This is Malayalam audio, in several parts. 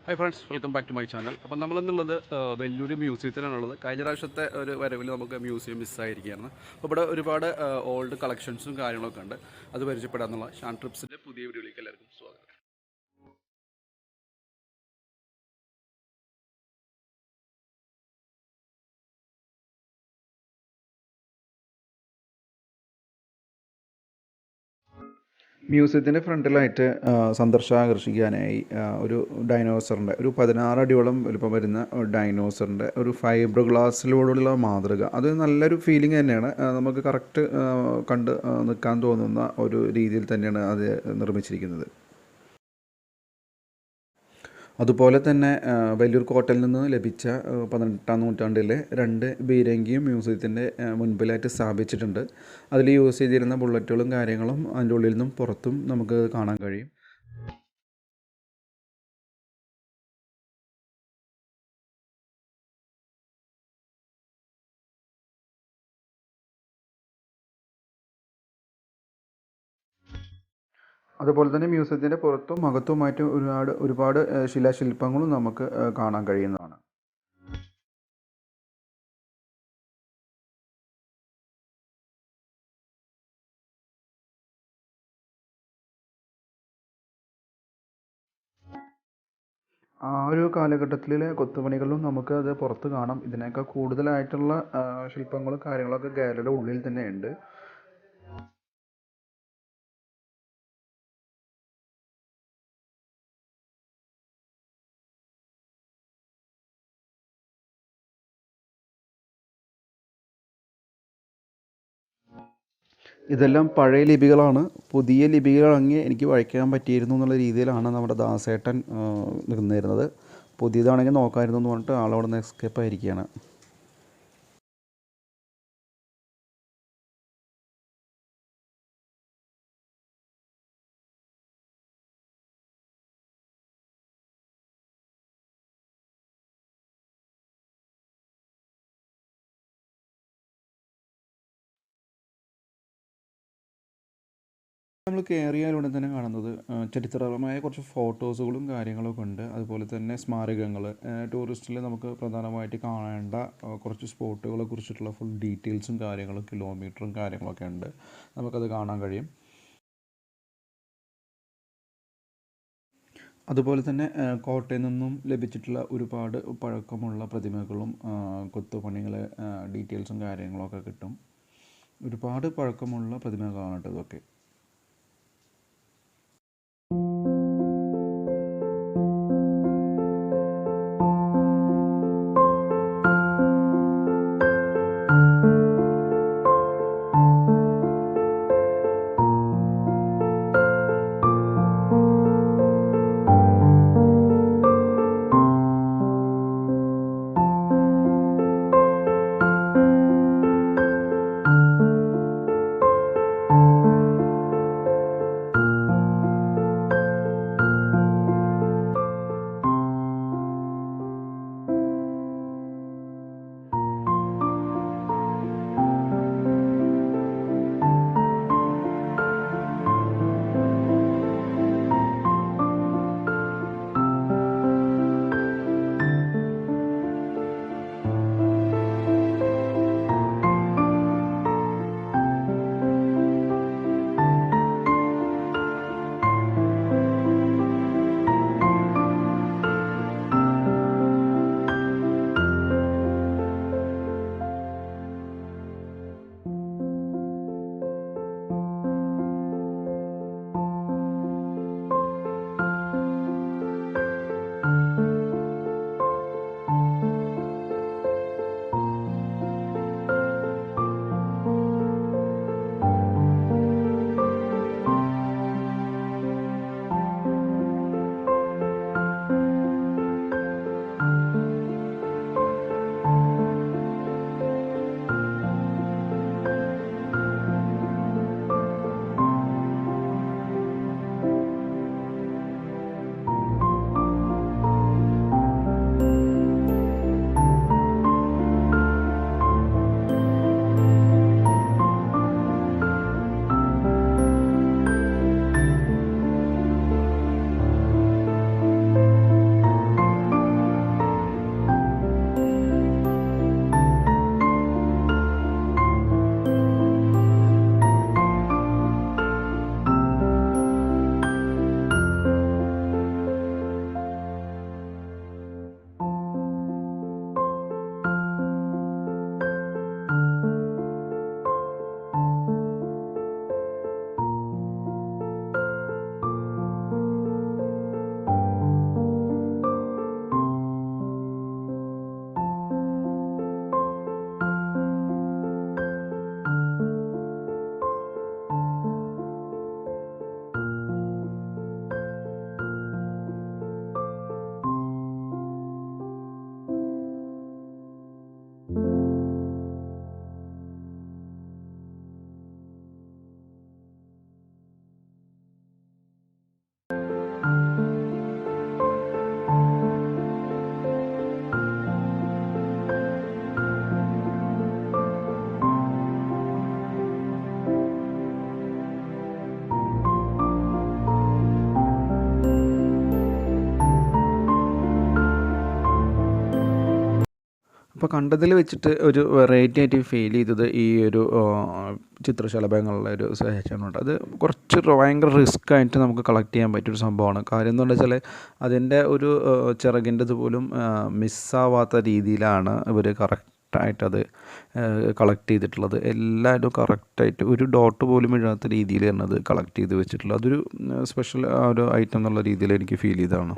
Hi friends, welcome back to my channel. അപ്പം നമ്മളിന്നുള്ളത് വെല്ലൂർ മ്യൂസിയത്തിലാണുള്ളത്. കഴിഞ്ഞ പ്രാവശ്യത്തെ ഒരു വരവിൽ നമുക്ക് മ്യൂസിയം മിസ്സായിരിക്കുകയാണ്. അപ്പോൾ ഇവിടെ ഒരുപാട് ഓൾഡ് കളക്ഷൻസും കാര്യങ്ങളൊക്കെ ഉണ്ട്. അത് പരിചയപ്പെടാന്നുള്ള ഷാൻ ട്രിപ്സിൻ്റെ പുതിയ വീഡിയോയിലേക്ക് എല്ലാവർക്കും സ്വാഗതം. മ്യൂസിയത്തിൻ്റെ ഫ്രണ്ടിലായിട്ട് സന്ദർശനം ആകർഷിക്കാനായി ഒരു ഡൈനോസറിൻ്റെ ഒരു 16 അടിയോളം വലുപ്പം വരുന്ന ഡൈനോസറിൻ്റെ ഒരു ഫൈബർ ഗ്ലാസ്സിലൂടെയുള്ള മാതൃക, അത് നല്ലൊരു ഫീലിംഗ് തന്നെയാണ്. നമുക്ക് കറക്റ്റ് കണ്ട് നിൽക്കാൻ തോന്നുന്ന ഒരു രീതിയിൽ തന്നെയാണ് അത് നിർമ്മിച്ചിരിക്കുന്നത്. അതുപോലെ തന്നെ വലിയൊരു കോട്ടയിൽ നിന്ന് ലഭിച്ച 18-ാം നൂറ്റാണ്ടിലെ 2 ബീരങ്കിയും മ്യൂസിയത്തിൻ്റെ മുൻപിലായിട്ട് സ്ഥാപിച്ചിട്ടുണ്ട്. അതിൽ യൂസ് ചെയ്തിരുന്ന ബുള്ളറ്റുകളും കാര്യങ്ങളും അതിൻ്റെ ഉള്ളിൽ നിന്നും പുറത്തും നമുക്ക് കാണാൻ കഴിയും. അതുപോലെ തന്നെ മ്യൂസിയത്തിൻ്റെ പുറത്തും അകത്തുമായിട്ട് ഒരുപാട് ശിലാശില്പങ്ങളും നമുക്ക് കാണാൻ കഴിയുന്നതാണ്. ആ ഒരു കാലഘട്ടത്തിലെ കൊത്തുപണികളും നമുക്ക് അത് പുറത്ത് കാണാം. ഇതിനേക്കാൾ കൂടുതലായിട്ടുള്ള ശില്പങ്ങളും കാര്യങ്ങളൊക്കെ ഗാലറിയുടെ ഉള്ളിൽ തന്നെ ഉണ്ട്. ഇതെല്ലാം പഴയ ലിപികളാണ്. പുതിയ ലിപികളാണെങ്കിൽ എനിക്ക് വായിക്കാൻ പറ്റിയിരുന്നു എന്നുള്ള രീതിയിലാണ് നമ്മുടെ ദാസേട്ടൻ നിന്നിരുന്നത്. പുതിയതാണെങ്കിൽ നോക്കാമായിരുന്നു എന്ന് പറഞ്ഞിട്ട് ആളവിടെ നിന്ന് എസ്കേപ്പ് ആയിരിക്കുകയാണ്. നമ്മൾ കയറിയാലുടൻ തന്നെ കാണുന്നത് ചരിത്രപരമായ കുറച്ച് ഫോട്ടോസുകളും കാര്യങ്ങളൊക്കെ ഉണ്ട്. അതുപോലെ തന്നെ സ്മാരകങ്ങൾ, ടൂറിസ്റ്റിൽ നമുക്ക് പ്രധാനമായിട്ട് കാണേണ്ട കുറച്ച് സ്പോട്ടുകളെ കുറിച്ചിട്ടുള്ള ഫുൾ ഡീറ്റെയിൽസും കാര്യങ്ങളും കിലോമീറ്ററും കാര്യങ്ങളൊക്കെ ഉണ്ട്. നമുക്കത് കാണാൻ കഴിയും. അതുപോലെ തന്നെ കോട്ടയിൽ നിന്നും ലഭിച്ചിട്ടുള്ള ഒരുപാട് പഴക്കമുള്ള പ്രതിമകളും കൊത്തുപണികൾ ഡീറ്റെയിൽസും കാര്യങ്ങളൊക്കെ കിട്ടും. ഒരുപാട് പഴക്കമുള്ള പ്രതിമകളാണ് കേട്ടോ ഇതൊക്കെ. അപ്പോൾ കണ്ടതിൽ വെച്ചിട്ട് ഒരു വെറൈറ്റി ആയിട്ട് ഫീൽ ചെയ്തത് ഈ ഒരു ചിത്രശലഭങ്ങളുടെ ഒരു സെഷനുണ്ട്. അത് കുറച്ച് ഭയങ്കര റിസ്ക് ആയിട്ട് നമുക്ക് കളക്ട് ചെയ്യാൻ പറ്റിയൊരു സംഭവമാണ്. കാര്യം എന്ന് വെച്ചാൽ അതിൻ്റെ ഒരു ചിറകിൻ്റെത് പോലും മിസ്സാവാത്ത രീതിയിലാണ് ഇവർ കറക്റ്റായിട്ടത് കളക്ട് ചെയ്തിട്ടുള്ളത്. എല്ലാവരും കറക്റ്റായിട്ട് ഒരു ഡോട്ട് പോലും വീഴാത്ത രീതിയിൽ തന്നെ അത് കളക്ട് ചെയ്ത് വെച്ചിട്ടുള്ളത്. അതൊരു സ്പെഷ്യൽ ഒരു ഐറ്റം എന്നുള്ള രീതിയിൽ എനിക്ക് ഫീൽ ചെയ്തതാണ്.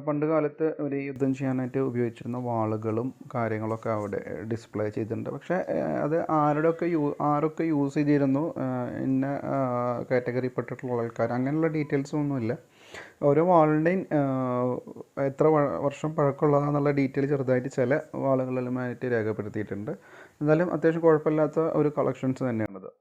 പണ്ട് കാലത്ത് ഒരു യുദ്ധം ചെയ്യാനായിട്ട് ഉപയോഗിച്ചിരുന്ന വാളുകളും കാര്യങ്ങളൊക്കെ അവിടെ ഡിസ്പ്ലേ ചെയ്തിട്ടുണ്ട്. പക്ഷേ അത് ആരൊക്കെ യൂസ് ചെയ്തിരുന്നു, ഇന്ന കാറ്റഗറിപ്പെട്ടിട്ടുള്ള ആൾക്കാർ, അങ്ങനെയുള്ള ഡീറ്റെയിൽസും ഒന്നുമില്ല. ഓരോ വാളിൻ്റെയും എത്ര വർഷം പഴക്കമുള്ളതാണെന്നുള്ള ഡീറ്റെയിൽ ചെറുതായിട്ട് ചില വാളുകളിലുമായിട്ട് രേഖപ്പെടുത്തിയിട്ടുണ്ട്. എന്നാലും അത്യാവശ്യം കുഴപ്പമില്ലാത്ത ഒരു കളക്ഷൻസ് തന്നെയാണിത്.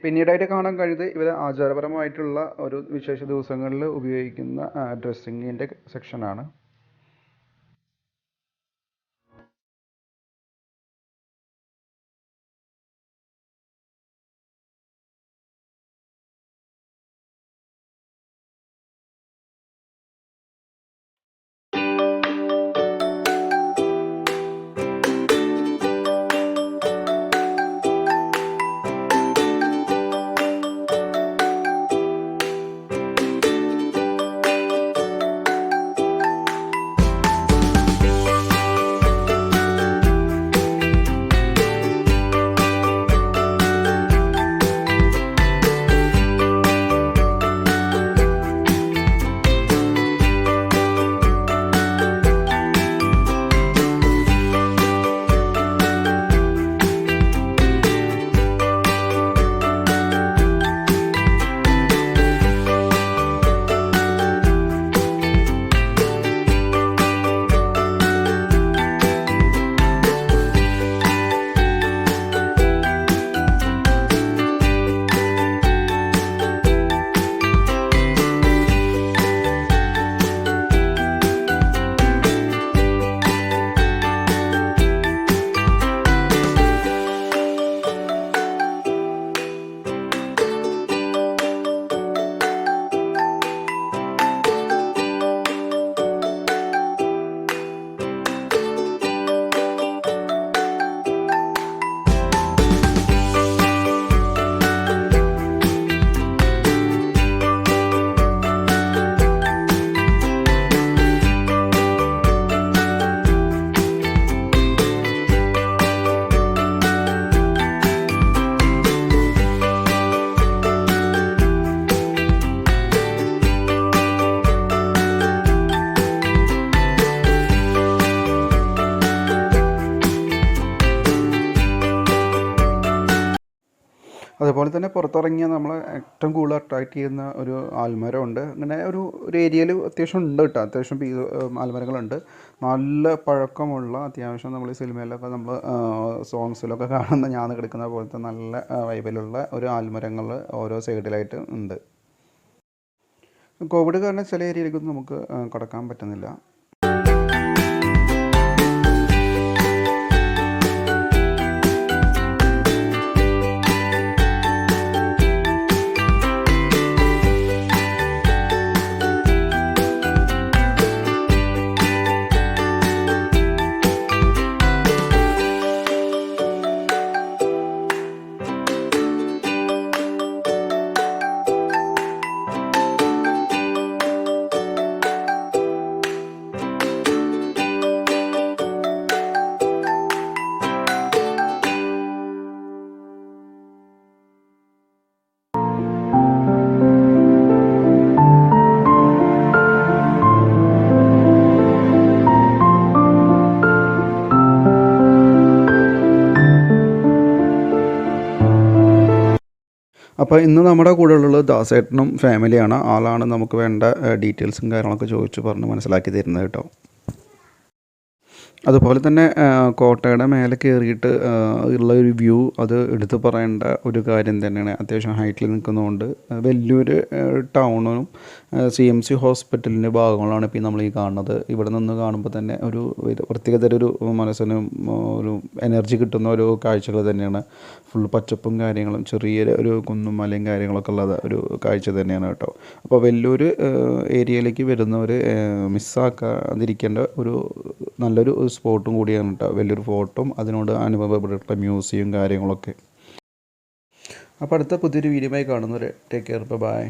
പിന്നീടായിട്ട് കാണാൻ കഴിയുന്നത് ഇവർ ആചാരപരമായിട്ടുള്ള ഒരു വിശേഷ ദിവസങ്ങളിൽ ഉപയോഗിക്കുന്ന ഡ്രസ്സിങ്ങിൻ്റെ സെക്ഷനാണ്. അതുപോലെ തന്നെ പുറത്തിറങ്ങിയ നമ്മളെ ഏറ്റവും കൂടുതൽ അട്രാക്റ്റ് ചെയ്യുന്ന ഒരു ആൽമരമുണ്ട്. അങ്ങനെ ഒരു ഏരിയയിൽ അത്യാവശ്യം ഉണ്ട് കേട്ടോ. അത്യാവശ്യം ആൽമരങ്ങളുണ്ട്. നല്ല പഴക്കമുള്ള അത്യാവശ്യം നമ്മൾ ഈ സിനിമയിലൊക്കെ നമ്മൾ സോങ്സിലൊക്കെ കാണുന്ന ഞാന്ന് കിടക്കുന്ന പോലത്തെ നല്ല വൈബിലുള്ള ഒരു ആൽമരങ്ങൾ ഓരോ സൈഡിലായിട്ട് ഉണ്ട്. കോവിഡ് കാരണം ചില ഏരിയയിലേക്കൊന്നും നമുക്ക് കടക്കാൻ പറ്റുന്നില്ല. അപ്പോൾ ഇന്ന് നമ്മുടെ കൂടെ ഉള്ളത് ദാസേട്ടനും ഫാമിലിയാണ്. ആളാണ് നമുക്ക് വേണ്ട ഡീറ്റെയിൽസും കാര്യങ്ങളൊക്കെ ചോദിച്ച് പറഞ്ഞ് മനസ്സിലാക്കി തരുന്നത് കേട്ടോ. അതുപോലെ തന്നെ കോട്ടയുടെ മേലെ കയറിയിട്ട് ഉള്ള ഒരു വ്യൂ അത് എടുത്തു പറയേണ്ട ഒരു കാര്യം തന്നെയാണ്. അത്യാവശ്യം ഹൈറ്റിൽ നിൽക്കുന്നതുകൊണ്ട് വലിയൊരു ടൗണും CMC ഹോസ്പിറ്റലിൻ്റെ ഭാഗങ്ങളാണ് ഇപ്പോൾ നമ്മൾ ഈ കാണുന്നത്. ഇവിടെ നിന്ന് കാണുമ്പോൾ തന്നെ ഒരു പ്രത്യേകതര ഒരു മനസ്സിന് ഒരു എനർജി കിട്ടുന്ന ഒരു കാഴ്ചകൾ തന്നെയാണ്. ഫുൾ പച്ചപ്പും കാര്യങ്ങളും ചെറിയ ഒരു കുന്നും മലയും കാര്യങ്ങളൊക്കെ ഉള്ള ഒരു കാഴ്ച തന്നെയാണ് കേട്ടോ. അപ്പോൾ വലിയൊരു ഏരിയയിലേക്ക് വരുന്നവർ മിസ്സാക്കാതിരിക്കേണ്ട ഒരു നല്ലൊരു സ്പോട്ടും കൂടിയാണ് കേട്ടോ. വലിയൊരു ഫോർട്ടും അതിനോട് അനുബന്ധപ്പെട്ടിട്ടുള്ള മ്യൂസിയം കാര്യങ്ങളൊക്കെ. അപ്പോൾ അടുത്ത പുതിയൊരു വീഡിയോയുമായി കാണുന്നവരെ ടേക്ക് കെയർ, ബൈ.